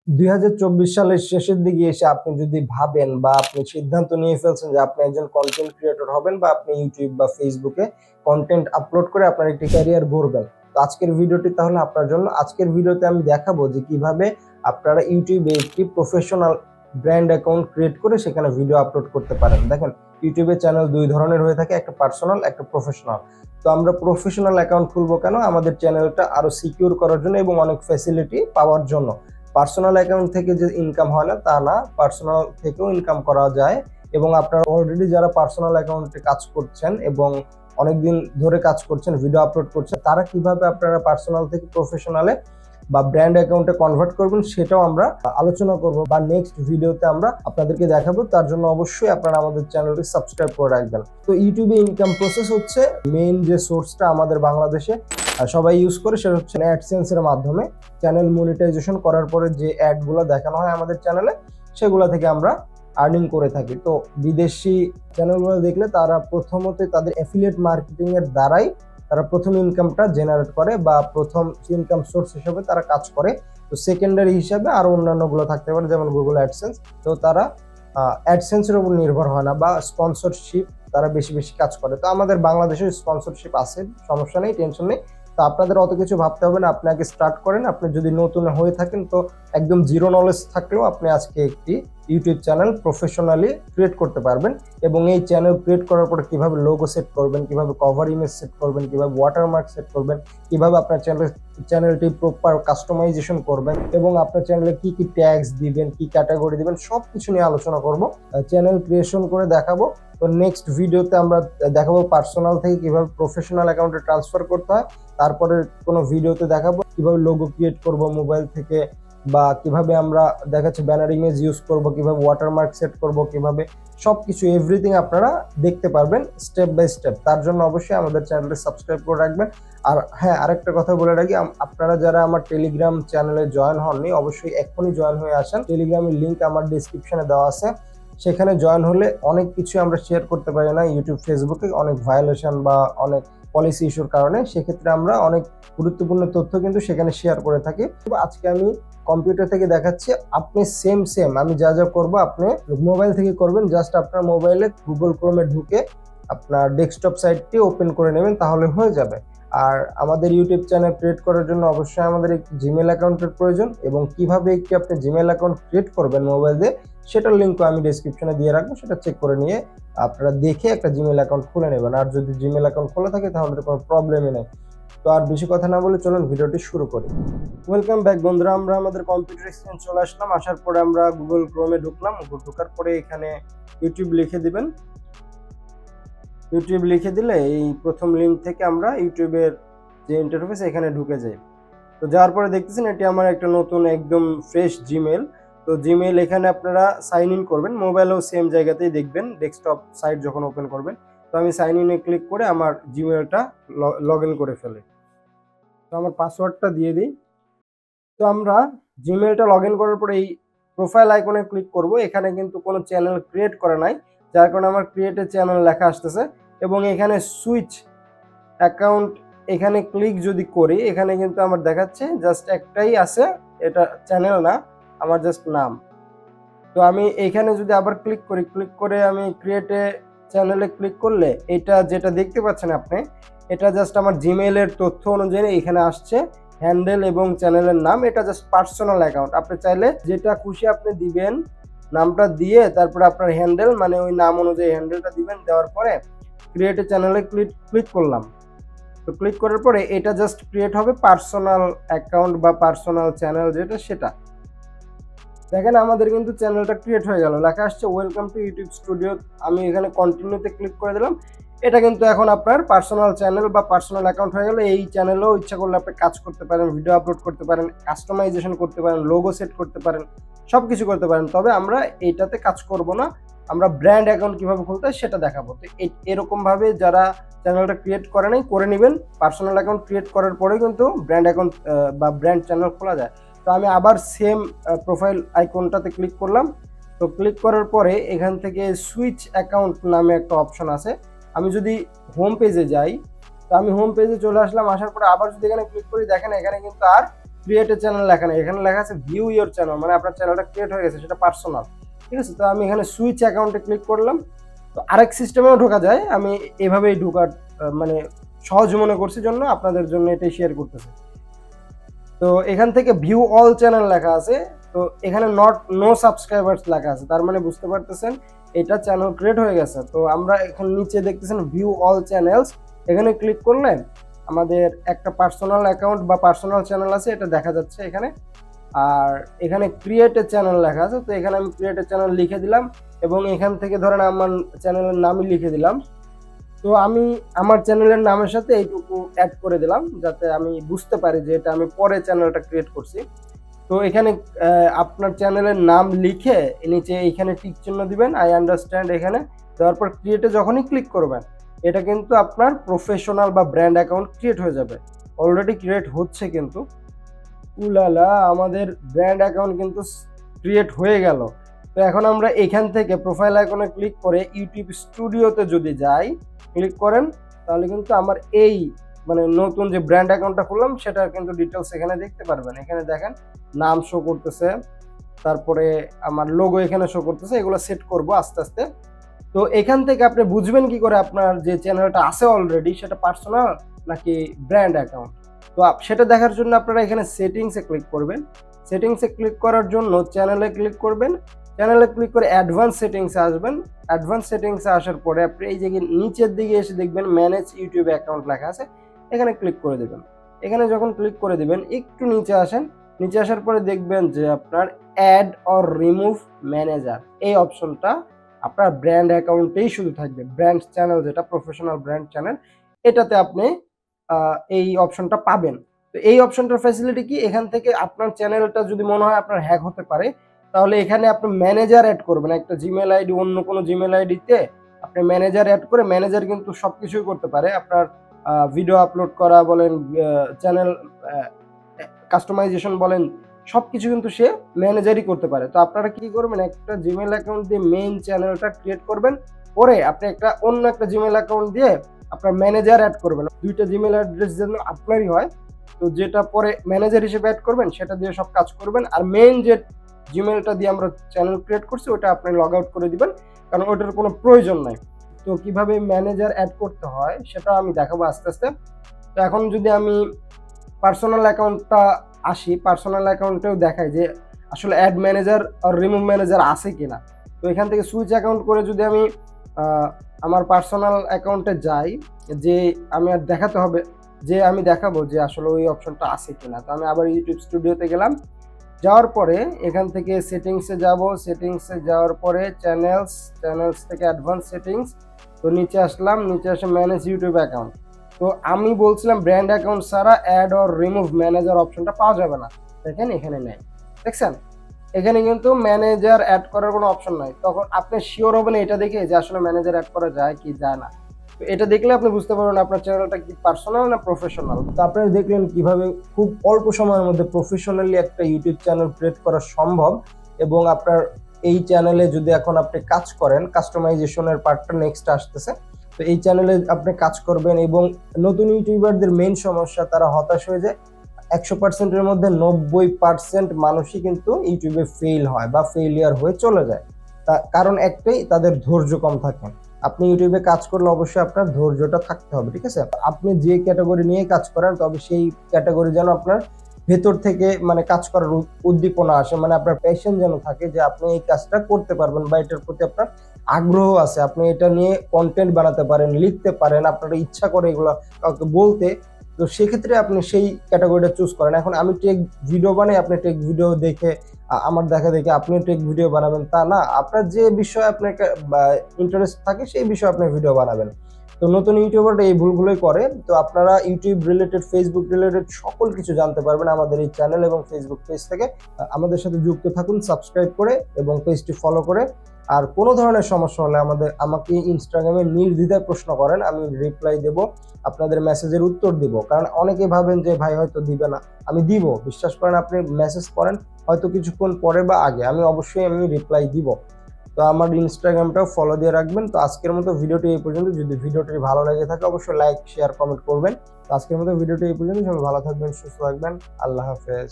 2024 সালের শেষের দিকে এসে আপনি যদি ভাবেন বা আপনি সিদ্ধান্ত নিয়ে ফেলছেন যে আপনি একজন কন্টেন্ট ক্রিয়েটর হবেন বা আপনি ইউটিউব বা ফেসবুকে কন্টেন্ট আপলোড করে আপনার একটি ক্যারিয়ার গড়বেন, তো আজকের ভিডিওটি তাহলে আপনার জন্য। আজকের ভিডিওতে আমি দেখাবো যে কিভাবে আপনারা ইউটিউবে একটি প্রফেশনাল ব্র্যান্ড অ্যাকাউন্ট ক্রিয়েট করে সেখানে ভিডিও আপলোড করতে পারেন। দেখেন, ইউটিউবে চ্যানেল দুই ধরনের হয়ে থাকে, একটা পার্সোনাল, একটা প্রফেশনাল। তো আমরা প্রফেশনাল অ্যাকাউন্ট খুলবো কেন? আমাদের চ্যানেলটা আরো সিকিউর করার জন্য এবং অনেক ফ্যাসিলিটি পাওয়ার জন্য। পার্সোনাল অ্যাকাউন্ট থেকে যে ইনকাম হয় না তা না, পার্সোনাল থেকেও ইনকাম করা যায়। এবং আপনারা অলরেডি যারা পার্সোনাল অ্যাকাউন্টে কাজ করছেন এবং অনেকদিন ধরে কাজ করছেন, ভিডিও আপলোড করছেন, তারা কিভাবে আপনারা পার্সোনাল থেকে প্রফেশনালে বা ব্র্যান্ড অ্যাকাউন্টে কনভার্ট করবেন সেটাও আমরা আলোচনা করব বা নেক্সট ভিডিওতে আমরা আপনাদেরকে দেখাবো। তার জন্য অবশ্যই আপনারা আমাদের চ্যানেলটি সাবস্ক্রাইব করে রাখবেন। তো ইউটিউবে ইনকাম প্রসেস হচ্ছে মেইন যে সোর্সটা আমাদের বাংলাদেশে সবাই ইউজ করে, সেটা হচ্ছে অ্যাডসেন্স এর মাধ্যমে। চ্যানেল মনিটাইজেশন করার পরে যে অ্যাডগুলো দেখানো হয় আমাদের চ্যানেলে, সেগুলো থেকে আমরা আর্নিং করে থাকি। তো বিদেশি চ্যানেলগুলো দেখলে তারা প্রথমত তাদের অ্যাফিলিয়েট মার্কেটিং এর দ্বারাই তারা প্রথম ইনকামটা জেনারেট করে বা প্রথম ইনকাম সোর্স হিসেবে তারা কাজ করে। তো সেকেন্ডারি হিসাবে আরো অন্যান্যগুলো থাকতে পারে, যেমন গুগল অ্যাডসেন্স। তো তারা অ্যাডসেন্সের উপর নির্ভর হয় না, বা স্পন্সরশিপ তারা বেশি বেশি কাজ করে। তো আমাদের বাংলাদেশের স্পন্সরশিপ আছে, সমস্যা নেই, টেনশন নেই। তো আপনাদের অত কিছু ভাবতে হবে না, আপনি আগে স্টার্ট করেন। আপনি যদি নতুন হয়ে থাকেন, তো একদম জিরো নলেজ থাকলেও আপনি আজকে একটি ইউটিউব চ্যানেল প্রফেশনালি ক্রিয়েট করতে পারবেন। এবং এই চ্যানেল ক্রিয়েট করার পরে কিভাবে লোগো সেট করবেন, কিভাবে কভার ইমেজ সেট করবেন, কিভাবে ওয়াটারমার্ক সেট করবেন, কিভাবে আপনার চ্যানেলটি প্রপার কাস্টমাইজেশন করবেন, এবং আপনার চ্যানেলে কি কি ট্যাগস দিবেন, কি ক্যাটাগরি দিবেন, সবকিছু নিয়ে আলোচনা করব। চ্যানেল ক্রিয়েশন করে দেখাবো। তো নেক্সট ভিডিওতে আমরা দেখাবো পার্সোনাল থেকে কিভাবে প্রফেশনাল অ্যাকাউন্টে ট্রান্সফার করতে হয়। তারপরে কোনো ভিডিওতে দেখাবো কিভাবে লোগো ক্রিয়েট করব মোবাইল থেকে, বা কিভাবে আমরা দেখাচ্ছি ব্যানার ইমেজ ইউজ করব, কিভাবে ওয়াটারমার্ক সেট করব, কিভাবে সবকিছু এভরিথিং আপনারা দেখতে পারবেন স্টেপ বাই স্টেপ। তার জন্য অবশ্যই আমাদের চ্যানেলটি সাবস্ক্রাইব করে রাখবেন। আর হ্যাঁ, আরেকটা কথা বলে রাখি, আপনারা যারা আমার টেলিগ্রাম চ্যানেলে জয়েন হননি, অবশ্যই এখনই জয়েন হয়ে আসেন। টেলিগ্রামের লিঙ্ক আমার ডিসক্রিপশনে দেওয়া আছে, সেখানে জয়েন হলে অনেক কিছু আমরা শেয়ার করতে পারি না ইউটিউব ফেসবুকে, অনেক ভায়োলেশন বা অনেক পলিসি ইস্যুর কারণে। সেক্ষেত্রে আমরা অনেক গুরুত্বপূর্ণ তথ্য কিন্তু সেখানে শেয়ার করে থাকি। আজকে আমি কম্পিউটার থেকে দেখাচ্ছি, আপনি সেম আমি যা যা করবো আপনি মোবাইল থেকে করবেন। জাস্ট আপনার মোবাইলে গুগল ক্রোমে ঢুকে আপনার ডেস্কটপ সাইটটি ওপেন করে নেবেন, তাহলে হয়ে যাবে। আর আমাদের ইউটিউব চ্যানেল ক্রিয়েট করার জন্য অবশ্যই আমাদের একটি জিমেল অ্যাকাউন্টের প্রয়োজন, এবং কিভাবে একটি আপনি জিমেল অ্যাকাউন্ট ক্রিয়েট করবেন মোবাইল দিয়ে, সেটার লিঙ্কও আমি ডেসক্রিপশনে দিয়ে রাখবো। সেটা চেক করে নিয়ে আপনারা দেখে একটা জিমেল অ্যাকাউন্ট খুলে নেবেন। আর যদি জিমেল অ্যাকাউন্ট খোলা থাকে তাহলে তো কোনো প্রবলেমই নেই। তো আর বেশি কথা না বলে চলুন ভিডিওটি শুরু করি। ওয়েলকাম ব্যাক বন্ধুরা, আমরা আমাদের কম্পিউটার স্ক্রিনে চলে আসলাম। আসার পরে আমরা গুগল ক্রোমে ঢুকলাম। ঢোকার পরে এখানে ইউটিউব লিখে দিবেন। ইউটিউব লিখে দিলে এই প্রথম লিঙ্ক থেকে আমরা ইউটিউবের যে ইন্টারফেস এখানে ঢুকে যাই। তো যাওয়ার পরে দেখতেছেন এটি আমার একটা নতুন একদম ফ্রেশ জিমেল। তো জিমেল এখানে আপনারা সাইন ইন করবেন, মোবাইলেও সেম জায়গাতেই দেখবেন ডেস্কটপ সাইট যখন ওপেন করবেন। তো আমি সাইন ইনে ক্লিক করে আমার জিমেলটা লগ ইন করে ফেলি। তো আমার পাসওয়ার্ডটা দিয়ে দিই। তো আমরা জিমেলটা লগ ইন করার পরে এই প্রোফাইল আইকনে ক্লিক করব। এখানে কিন্তু কোনো চ্যানেল ক্রিয়েট করা নাই, যার কারণে আমার ক্রিয়েট এ চ্যানেল লেখা আসতেছে। এবং এখানে সুইচ অ্যাকাউন্ট এখানে ক্লিক যদি করি, এখানে কিন্তু আমার দেখাচ্ছে জাস্ট একটাই আছে, এটা চ্যানেল না, আমার জাস্ট নাম। তো আমি এখানে যদি আবার ক্লিক করি, ক্লিক করে আমি ক্রিয়েট এ চ্যানেলে ক্লিক করলে এটা যেটা দেখতে পাচ্ছেন আপনি, এটা জাস্ট আমার জিমেইলের তথ্য অনুযায়ী এখানে আসছে হ্যান্ডেল এবং চ্যানেলের নাম। এটা জাস্ট পার্সোনাল অ্যাকাউন্ট, আপনি চাইলে যেটা খুশি আপনি দিবেন, নামটা দিয়ে তারপরে আপনার হ্যান্ডেল মানে ওই নাম অনুযায়ী হ্যান্ডেলটা দিবেন। দেওয়ার পরে ক্রিয়েট এ চ্যানেলে ক্লিক করলাম। তো ক্লিক করার পরে এটা জাস্ট ক্রিয়েট হবে পার্সোনাল অ্যাকাউন্ট বা পার্সোনাল চ্যানেল যেটা, সেটা দেখেন আমাদের কিন্তু চ্যানেলটা ক্রিয়েট হয়ে গেল, লেখা আসছে ওয়েলকাম টু ইউটিউব স্টুডিও। আমি এখানে কন্টিনিউতে ক্লিক করে দিলাম। এটা কিন্তু এখন আপনার পার্সোনাল চ্যানেল বা পার্সোনাল অ্যাকাউন্ট হয়ে গেল। এই চ্যানেলেও ইচ্ছা করলে আপনি কাজ করতে পারেন, ভিডিও আপলোড করতে পারেন, কাস্টমাইজেশন করতে পারেন, লোগো সেট করতে পারেন, সব কিছু করতে পারেন। তবে আমরা এইটাতে কাজ করব না, আমরা ব্র্যান্ড অ্যাকাউন্ট কীভাবে খুলতে হয় সেটা দেখাবো। তো এরকমভাবে যারা চ্যানেলটা ক্রিয়েট করে নাই, করে নেবেন। পার্সোনাল অ্যাকাউন্ট ক্রিয়েট করার পরে কিন্তু ব্র্যান্ড অ্যাকাউন্ট বা ব্র্যান্ড চ্যানেল খোলা যায়। তো আমি আবার সেম প্রোফাইল আইকনটাতে ক্লিক করলাম। তো ক্লিক করার পরে এখান থেকে সুইচ অ্যাকাউন্ট নামে একটা অপশন আছে। আমি যদি হোম পেজে যাই, তো আমি হোম পেজে চলে আসলাম। আসার পরে আবার যদি এখানে ক্লিক করি, দেখেন এখানে কিন্তু আর ক্রিয়েট এ চ্যানেল লেখা নেই, এখানে লেখা আছে ভিউ ইওর চ্যানেল, মানে আপনার চ্যানেলটা ক্রিয়েট হয়ে গেছে, সেটা পার্সোনাল। ঠিক আছে, তো আমি এখানে সুইচ অ্যাকাউন্টে ক্লিক করলাম। তো আরেক সিস্টেমেও ঢোকা যায়, আমি এভাবেই ঢোকার মানে সহজ মনে করছি জন্য আপনাদের জন্য এটাই শেয়ার করতেছি। তো এখান থেকে ভিউ অল চ্যানেল লেখা আছে, তো এখানে নো সাবস্ক্রাইবার্স লেখা আছে, তার মানে বুঝতে পারতেছেন এটা চ্যানেল ক্রিয়েট হয়ে গেছে। তো আমরা এখন নিচে দেখতেছেন ভিউ অল চ্যানেলস, এখানে ক্লিক করলে আমাদের একটা পার্সোনাল অ্যাকাউন্ট বা পার্সোনাল চ্যানেল আছে, এটা দেখা যাচ্ছে এখানে। আর এখানে ক্রিয়েট এ চ্যানেল লেখা আছে, তো এখানে আমি ক্রিয়েট এ চ্যানেল লিখে দিলাম এবং এখান থেকে ধরেন আমার চ্যানেলের নামই লিখে দিলাম। তো আমি আমার চ্যানেলের নামের সাথে এইটুকু অ্যাড করে দিলাম যাতে আমি বুঝতে পারি যে এটা আমি পরে চ্যানেলটা ক্রিয়েট করছি। তো এখানে আপনার চ্যানেলের নাম লিখে নিচে এখানে টিক চিহ্ন দিবেন, আই আন্ডারস্ট্যান্ড, এখানে দেওয়ার পর ক্রিয়েটে যখনই ক্লিক করবেন এটা কিন্তু আপনার প্রফেশনাল বা ব্র্যান্ড অ্যাকাউন্ট ক্রিয়েট হয়ে যাবে। অলরেডি ক্রিয়েট হচ্ছে কিন্তু, উলালা আমাদের ব্র্যান্ড অ্যাকাউন্ট কিন্তু ক্রিয়েট হয়ে গেল। তো এখন আমরা এখান থেকে প্রোফাইল আইকনে ক্লিক করে ইউটিউব স্টুডিওতে যদি যাই, ক্লিক করেন, তাহলে কিন্তু আমার এই মানে নতুন যে ব্র্যান্ড অ্যাকাউন্টটা খুললাম সেটার কিন্তু ডিটেলস এখানে দেখতে পারবেন। এখানে দেখেন নাম শো করতেছে, তারপরে আমার লোগো এখানে শো করতেছে, এগুলো সেট করব আস্তে আস্তে। তো এখান থেকে আপনি বুঝবেন কি করে আপনার যে চ্যানেলটা আছে অলরেডি সেটা পার্সোনাল নাকি ব্র্যান্ড অ্যাকাউন্ট। তো সেটা দেখার জন্য আপনারা এখানে সেটিংসে ক্লিক করবেন। সেটিংসে ক্লিক করার জন্য চ্যানেলে ক্লিক করবেন, চ্যানেলে ক্লিক করে অ্যাডভান্স সেটিংসে আসবেন। অ্যাডভান্স সেটিংসে আসার পরে আপনি এই যে নিচের দিকে এসে দেখবেন ম্যানেজ ইউটিউব অ্যাকাউন্ট লেখা আছে, এখানে ক্লিক করে দেবেন। এখানে যখন ক্লিক করে দেবেন একটু নিচে আসেন, নিচে আসার পরে দেখবেন যে আপনার অ্যাড অর রিমুভ ম্যানেজার, এই অপশনটা আপনার ব্র্যান্ড অ্যাকাউন্টেই শুধু থাকবে। ব্র্যান্ড চ্যানেল যেটা প্রফেশনাল ব্র্যান্ড চ্যানেল, এটাতে আপনি এই অপশনটা পাবেন। তো এই অপশনটার ফ্যাসিলিটি কি, এখান থেকে আপনার চ্যানেলটা যদি মনে হয় আপনার হ্যাক হতে পারে, তাহলে এখানে আপনি ম্যানেজার অ্যাড করবেন, একটা জিমেল আইডি অন্য কোনো জিমেল আইডিতে আপনি ম্যানেজার অ্যাড করে, ম্যানেজার কিন্তু সব কিছুই করতে পারে, আপনার ভিডিও আপলোড করা বলেন, চ্যানেল কাস্টমাইজেশন বলেন, সব কিছু কিন্তু সে ম্যানেজারই করতে পারে। তো আপনারা কি করবেন, একটা জিমেল অ্যাকাউন্ট দিয়ে মেইন চ্যানেলটা ক্রিয়েট করবেন, পরে আপনি অন্য একটা জিমেল অ্যাকাউন্ট দিয়ে আপনার ম্যানেজার অ্যাড করবেন, দুইটা জিমেল অ্যাড্রেস যেন আপনারই হয়। তো যেটা পরে ম্যানেজার হিসেবে অ্যাড করবেন সেটা দিয়ে সব কাজ করবেন, আর মেইন যে জিমেলটা দিয়ে আমরা চ্যানেল ক্রিয়েট করছি ওটা আপনি লগ আউট করে দিবেন, কারণ ওটার কোনো প্রয়োজন নাই। তো কিভাবে ম্যানেজার অ্যাড করতে হয় সেটা আমি দেখাবো আস্তে আস্তে। তো এখন যদি আমি পার্সোনাল অ্যাকাউন্টটা আসি, পার্সোনাল অ্যাকাউন্টেও দেখাই যে আসলে অ্যাড ম্যানেজার আর রিমুভ ম্যানেজার আছে কিনা। তো এখান থেকে সুইচ অ্যাকাউন্ট করে যদি আমি আমার পার্সোনাল অ্যাকাউন্টে যাই, যে আমি আর দেখাতে হবে যে আমি দেখাবো যে আসলে ওই অপশনটা আছে কিনা। তো আমি আবার ইউটিউব স্টুডিওতে গেলাম, যাওয়ার পরে এখান থেকে সেটিংসে যাব, সেটিংসে যাওয়ার পরে চ্যানেলস থেকে অ্যাডভান্স সেটিংস, তো নিচে আসলাম, নিচে এসে ম্যানেজ ইউটিউব অ্যাকাউন্ট। তো আমি বলছিলাম ব্র্যান্ড অ্যাকাউন্ট ছাড়া অ্যাড অর রিমুভ ম্যানেজার অপশনটা পাওয়া যাবে না, দেখেন এখানে নেই, দেখছেন এখানে কিন্তু ম্যানেজার অ্যাড করার কোনো অপশন নাই। তখন আপনি শিওর হবেন এটা দেখে যে আসলে ম্যানেজার অ্যাড করা যায় কি যায় না। তো এটা দেখলে আপনি বুঝতে পারবেন আপনার চ্যানেলটা কি পার্সোনাল না প্রফেশনাল। তো আপনারা দেখলেন কিভাবে খুব অল্প সময়ের মধ্যে প্রফেশনালি একটা ইউটিউব চ্যানেল ক্রিয়েট করা সম্ভব, এবং আপনার এই চ্যানেলে যদি এখন আপনি কাজ করেন, কাস্টমাইজেশনের পার্টটা নেক্সট আসতেছে, তো এই চ্যানেলে আপনি কাজ করবেন। এবং নতুন ইউটিউবারদের মেইন সমস্যা, তারা হতাশ হয়ে যায়। 100%-এর মধ্যে 90% মানুষই কিন্তু ইউটিউবে ফেল হয় বা ফেলিয়ার হয়ে চলে যায়। কারণ একটাই, তাদের ধৈর্য কম থাকে। আপনি ইউটিউবে কাজ করলে অবশ্যই আপনার ধৈর্যটা থাকতে হবে, ঠিক আছে। আপনি যে ক্যাটাগরি নিয়ে কাজ করেন, তবে সেই ক্যাটাগরি যেন আপনার ভেতর থেকে মানে কাজ করার উদ্দীপনা আসে, মানে আপনার প্যাশন যেন থাকে যে আপনি এই কাজটা করতে পারবেন বা এটার প্রতি আপনার আগ্রহ আছে, আপনি এটা নিয়ে কন্টেন্ট বানাতে পারেন, লিখতে পারেন, আপনার ইচ্ছা করে এগুলো কাউকে বলতে। তো সেক্ষেত্রে আপনি সেই ক্যাটাগরিটা চুজ করেন। এখন আমি টেক ভিডিও বানাই, আপনি টেক ভিডিও দেখে আমার দেখা দেখে আপনিও টেক ভিডিও বানাবেন তা না, আপনার যে বিষয়ে আপনার ইন্টারেস্ট থাকে সেই বিষয়ে আপনি ভিডিও বানাবেন। তো নতুন ইউটিউবাররা এই ভুলগুলোই করে। তো আপনারা ইউটিউব রিলেটেড, ফেসবুক রিলেটেড সকল কিছু জানতে পারবেন আমাদের এই চ্যানেল এবং ফেসবুক পেজ থেকে। আমাদের সাথে যুক্ত থাকুন সাবস্ক্রাইব করে এবং পেজটি ফলো করে। আর কোনো ধরনের সমস্যা হলে আমাকে ইনস্টাগ্রামে নির্দ্বিধায় প্রশ্ন করেন, আমি রিপ্লাই দেব, আপনাদের মেসেজের উত্তর দিব। কারণ অনেকে ভাবেন যে ভাই হয়তো দিবে না, আমি দিব, বিশ্বাস করেন, আপনি মেসেজ করেন হয়তো কিছুক্ষণ পরে বা আগে, আমি অবশ্যই রিপ্লাই দিব। তো আমার ইনস্টাগ্রামটাও ফলো দিয়ে রাখবেন। তো আজকের মতো ভিডিওটি এই পর্যন্ত। যদি ভিডিওটি ভালো লেগে থাকে অবশ্যই লাইক, শেয়ার, কমেন্ট করবেন। তো আজকের মতো ভিডিওটি এই পর্যন্ত। সবাই ভালো থাকবেন, সুস্থ থাকবেন, আল্লাহ হাফেজ।